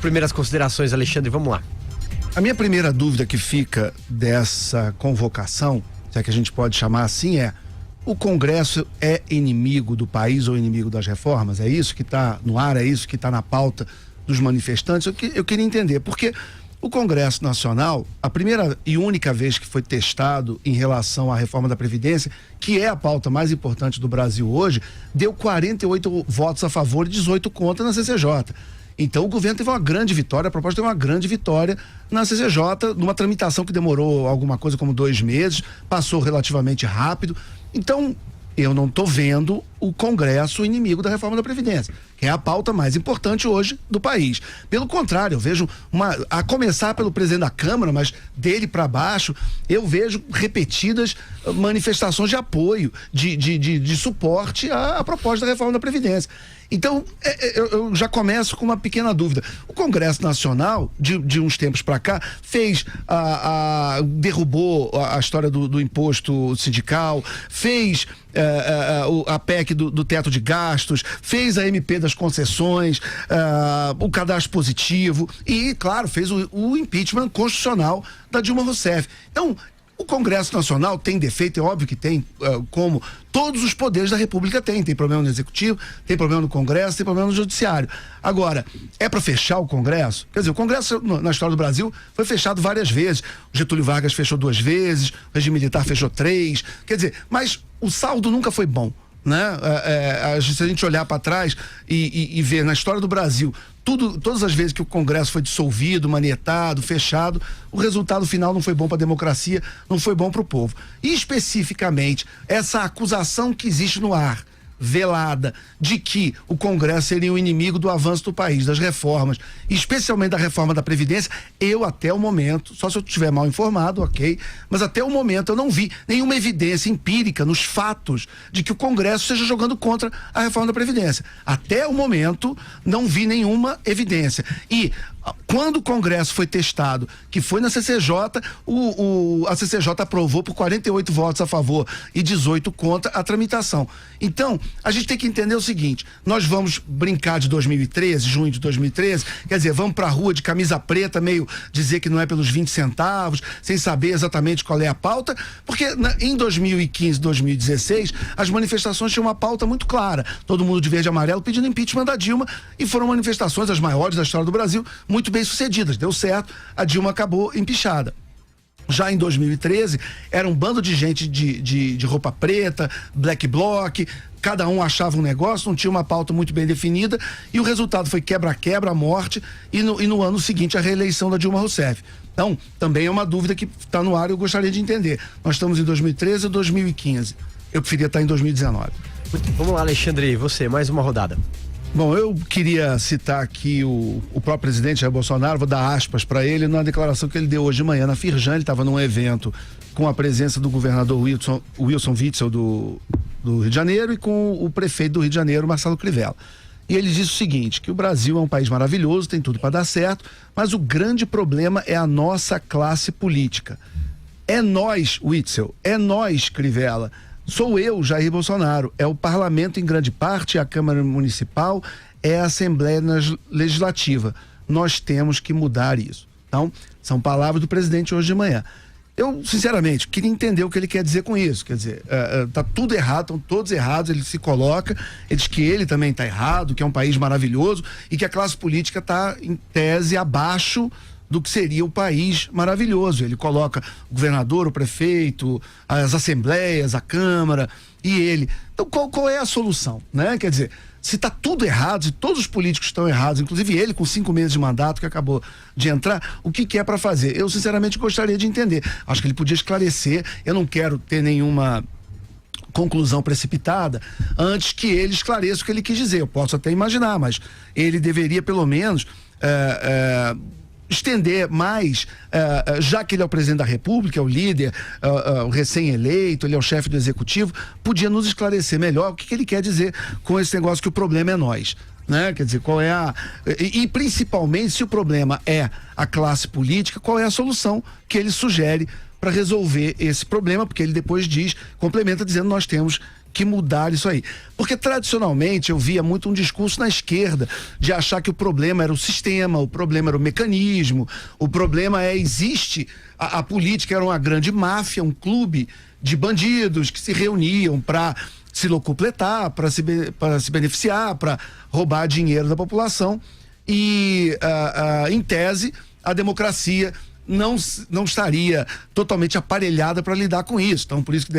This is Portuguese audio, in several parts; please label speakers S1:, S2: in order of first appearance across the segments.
S1: primeiras considerações, Alexandre, vamos lá.
S2: A minha primeira dúvida que fica dessa convocação, se é que a gente pode chamar assim, é: o Congresso é inimigo do país ou inimigo das reformas? É isso que está no ar, é isso que está na pauta dos manifestantes? Eu queria entender, porque o Congresso Nacional, a primeira e única vez que foi testado em relação à reforma da Previdência, que é a pauta mais importante do Brasil hoje, deu 48 votos a favor e 18 contra na CCJ. Então o governo teve uma grande vitória, a proposta teve uma grande vitória na CCJ, numa tramitação que demorou alguma coisa como 2 meses, passou relativamente rápido. Então, eu não estou vendo o Congresso inimigo da reforma da Previdência, que é a pauta mais importante hoje do país. Pelo contrário, eu vejo a começar pelo presidente da Câmara, mas dele para baixo, eu vejo repetidas manifestações de apoio, de suporte à proposta da reforma da Previdência. Então, eu já começo com uma pequena dúvida. O Congresso Nacional, de uns tempos para cá, derrubou a história do imposto sindical, fez a PEC do teto de gastos, fez a MP das concessões, o cadastro positivo e, claro, fez o impeachment constitucional da Dilma Rousseff. Então, o Congresso Nacional tem defeito, é óbvio que tem, como todos os poderes da República têm. Tem problema no Executivo, tem problema no Congresso, tem problema no Judiciário. Agora, é para fechar o Congresso? Quer dizer, o Congresso na história do Brasil foi fechado várias vezes. O Getúlio Vargas fechou 2 vezes, o regime militar fechou 3. Quer dizer, mas o saldo nunca foi bom, né? Se a gente olhar para trás e ver na história do Brasil, todas as vezes que o Congresso foi dissolvido, manietado, fechado, o resultado final não foi bom para a democracia, não foi bom para o povo. E especificamente, essa acusação que existe no ar, velada, de que o Congresso seria o inimigo do avanço do país, das reformas, especialmente da reforma da Previdência, eu até o momento, só se eu estiver mal informado, ok, mas até o momento eu não vi nenhuma evidência empírica nos fatos de que o Congresso esteja jogando contra a reforma da Previdência. Até o momento não vi nenhuma evidência. E quando o Congresso foi testado, que foi na CCJ, a CCJ aprovou por 48 votos a favor e 18 contra a tramitação. Então, a gente tem que entender o seguinte: nós vamos brincar de 2013, junho de 2013, quer dizer, vamos pra rua de camisa preta, meio dizer que não é pelos 20 centavos, sem saber exatamente qual é a pauta, porque em 2015, 2016, as manifestações tinham uma pauta muito clara, todo mundo de verde e amarelo pedindo impeachment da Dilma, e foram manifestações as maiores da história do Brasil, muito bem sucedidas, deu certo, a Dilma acabou empichada. Já em 2013, era um bando de gente de roupa preta, black bloc, cada um achava um negócio, não tinha uma pauta muito bem definida, e o resultado foi quebra-quebra, morte, e no ano seguinte a reeleição da Dilma Rousseff. Então, também é uma dúvida que está no ar e eu gostaria de entender. Nós estamos em 2013 ou 2015? Eu preferia estar em 2019.
S1: Vamos lá, Alexandre, você, mais uma rodada.
S2: Bom, eu queria citar aqui o próprio presidente Jair Bolsonaro, vou dar aspas para ele, na declaração que ele deu hoje de manhã na Firjan. Ele estava num evento com a presença do governador Wilson Witzel do Rio de Janeiro e com o prefeito do Rio de Janeiro, Marcelo Crivella. E ele disse o seguinte, que o Brasil é um país maravilhoso, tem tudo para dar certo, mas o grande problema é a nossa classe política. É nós, Witzel, é nós, Crivella. Sou eu, Jair Bolsonaro, é o parlamento em grande parte, é a Câmara Municipal, é a Assembleia Legislativa. Nós temos que mudar isso. Então, são palavras do presidente hoje de manhã. Eu, sinceramente, queria entender o que ele quer dizer com isso. Quer dizer, tá tudo errado, estão todos errados, ele se coloca, ele diz que ele também está errado, que é um país maravilhoso e que a classe política está, em tese, abaixo do que seria o país maravilhoso. Ele coloca o governador, o prefeito, as assembleias, a Câmara e ele. Então, qual é a solução, né? Quer dizer, se está tudo errado, se todos os políticos estão errados, inclusive ele com 5 meses de mandato que acabou de entrar, o que é para fazer? Eu, sinceramente, gostaria de entender. Acho que ele podia esclarecer. Eu não quero ter nenhuma conclusão precipitada antes que ele esclareça o que ele quis dizer. Eu posso até imaginar, mas ele deveria, pelo menos, estender mais, já que ele é o presidente da República, é o líder, o recém-eleito, ele é o chefe do executivo, podia nos esclarecer melhor o que ele quer dizer com esse negócio que o problema é nós, né? Quer dizer, qual é e principalmente, se o problema é a classe política, qual é a solução que ele sugere para resolver esse problema, porque ele depois complementa dizendo nós temos que mudar isso aí. Porque tradicionalmente eu via muito um discurso na esquerda de achar que o problema era o sistema, o problema era o mecanismo, o problema existe, a política era uma grande máfia, um clube de bandidos que se reuniam para se locupletar, para se beneficiar, para roubar dinheiro da população e, em tese, a democracia não estaria totalmente aparelhada para lidar com isso. Então, por isso que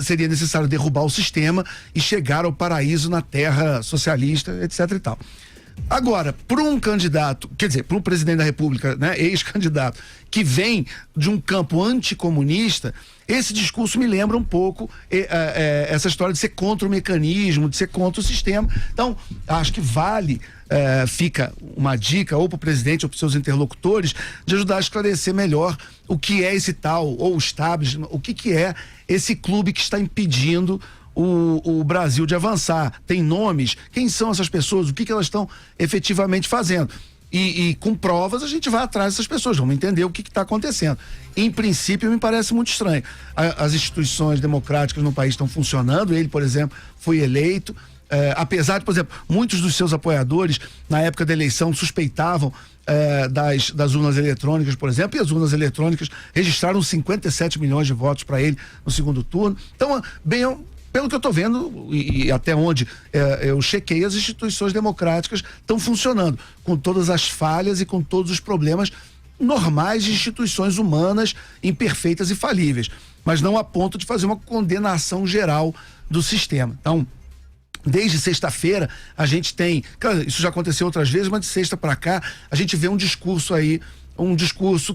S2: seria necessário derrubar o sistema e chegar ao paraíso na terra socialista, etc e tal. Agora, para um candidato, quer dizer, para um presidente da República, né, ex-candidato, que vem de um campo anticomunista, esse discurso me lembra um pouco essa história de ser contra o mecanismo, de ser contra o sistema. Então, acho que fica uma dica ou para o presidente ou para os seus interlocutores de ajudar a esclarecer melhor o que é esse tal, ou establishment, o que é esse clube que está impedindo o Brasil de avançar. Tem nomes? Quem são essas pessoas? O que elas estão efetivamente fazendo? E com provas a gente vai atrás dessas pessoas, vamos entender o que está acontecendo. Em princípio, me parece muito estranho. As instituições democráticas no país estão funcionando, ele, por exemplo, foi eleito, apesar de, por exemplo, muitos dos seus apoiadores, na época da eleição, suspeitavam das urnas eletrônicas, por exemplo, e as urnas eletrônicas registraram 57 milhões de votos para ele no segundo turno. Então, pelo que eu estou vendo e até onde eu chequei, as instituições democráticas estão funcionando com todas as falhas e com todos os problemas normais de instituições humanas imperfeitas e falíveis, mas não a ponto de fazer uma condenação geral do sistema. Então, desde sexta-feira a gente tem, claro, isso já aconteceu outras vezes, mas de sexta para cá a gente vê um discurso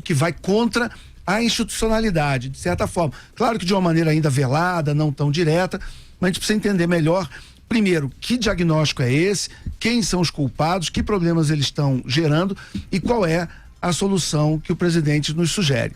S2: que vai contra a institucionalidade, de certa forma. Claro que de uma maneira ainda velada, não tão direta, mas a gente precisa entender melhor, primeiro, que diagnóstico é esse, quem são os culpados, que problemas eles estão gerando e qual é a solução que o presidente nos sugere.